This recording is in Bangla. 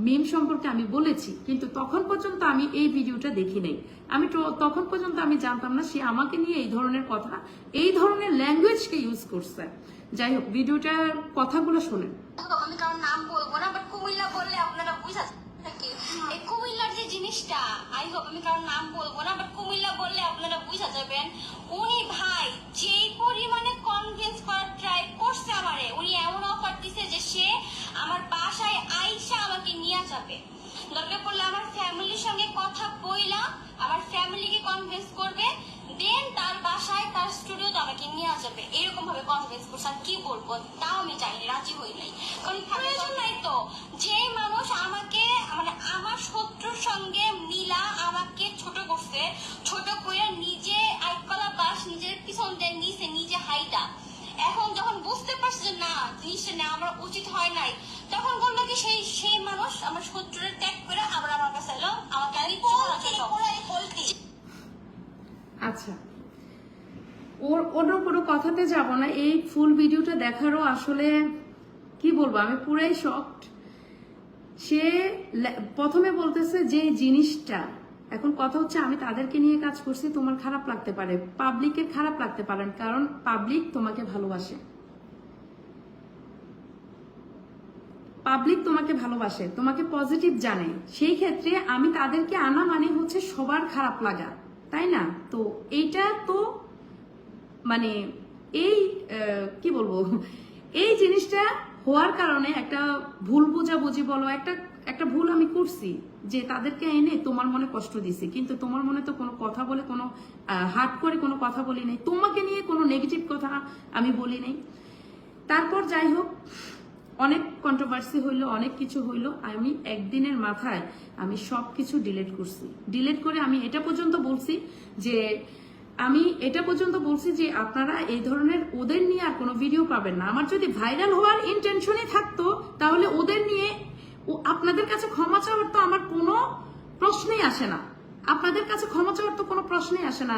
মিম সম্পর্কে আমি বলেছি, কিন্তু তখন পর্যন্ত আমি এই ভিডিওটা দেখি নাই। আমি তখন পর্যন্ত আমি জানতাম না সে আমাকে নিয়ে এই ধরনের কথা, এই ধরনের ল্যাঙ্গুয়েজকে ইউজ করছে। যাই হোক, ভিডিওটার কথাগুলো শোনেন। আমি কারোর নাম বলবো না, বাট কুমিল্লা বললে আপনারা বুঝা থাকে। এই কুমিল্লার যে জিনিসটা, আই হোপ আমি কারোর নাম বলবো না, বাট কুমিল্লা বললে আপনারা বুঝা যাবেন। উনি ভাই যেই পরিমাণে কনভিন্স করার ট্রাই করছে আমারে, উনি এমন অফার দিছে যে সে আমার বাসায় আইসা আমাকে নিয়ে যাবে, দরকার পড়লে আমার ফ্যামিলির সঙ্গে কথা বইলা আমার ফ্যামিলিকে কনভিন্স করবে, দেন তার বাসায় তার স্টুডিওতে আমাকে নিয়ে যাবে। এরকম ভাবে কনভিন্স করছে। আর কি বলবো, তাও আমি জানি, রাজি হই নাই, কারণ প্রয়োজন নাই তো। যে মানুষ আমাকে মানে আমার শত্রুর সঙ্গে মিলা আমাকে ছোট করছে, ছোট করে নিজে আইকলা বাস নিজের পিছন দিয়ে নিচে নিজে হাইটা, এখন যখন বুঝতে পারছে যে না জিনিসটা না আমার উচিত হয় নাই, তখন বললো কি সেই মানুষ আমার শত্রুরে ত্যাগ করে আবার আমার কাছে এলো, আমাকে আচ্ছা, ওর কোনো কথাতে যাব না। এই ফুল ভিডিওটা দেখারও আসলে কি বলবো, আমি পুরাই শকড। সে প্রথমে বলতেছে যে জিনিসটা, এখন কথা হচ্ছে আমি তাদেরকে নিয়ে কাজ করছি, তোমার খারাপ লাগতে পারে, পাবলিকের খারাপ লাগতে পারে, কারণ পাবলিক তোমাকে ভালোবাসে, পাবলিক তোমাকে ভালোবাসে, তোমাকে পজিটিভ জানে। সেই ক্ষেত্রে আমি তাদেরকে আনা মানে হচ্ছে সবার খারাপ লাগা, তাই না? তো এইটা তো মানে এই কি বলবো, এই জিনিসটা হওয়ার কারণে একটা ভুল বোঝাবুঝি বলো, একটা ভুল আমি করছি যে তাদেরকে এনে তোমার মনে কষ্ট দিছি, কিন্তু তোমার মনে তো কোনো কথা বলে কোনো হার্ট করে কোনো কথা বলি নাই, তোমাকে নিয়ে কোনো নেগেটিভ কথা আমি বলি নাই। তারপর যাই হোক, অনেক কন্ট্রোভার্সি হইলো, অনেক কিছু হইলো। আমি একদিনের মাথায় আমি সবকিছু ডিলিট করছি। ডিলিট করে আমি এটা পর্যন্ত বলছি যে আপনারা এই ধরনের ওদের নিয়ে আর কোনো ভিডিও পাবেন না। আমার যদি ভাইরাল হওয়ার ইন্টেনশনই থাকতো তাহলে ওদের নিয়ে আপনাদের কাছে ক্ষমা চাওয়ার তো আমার কোনো প্রশ্নই আসে না, আপনাদের কাছে ক্ষমা চাওয়ার তো কোনো প্রশ্নই আসে না।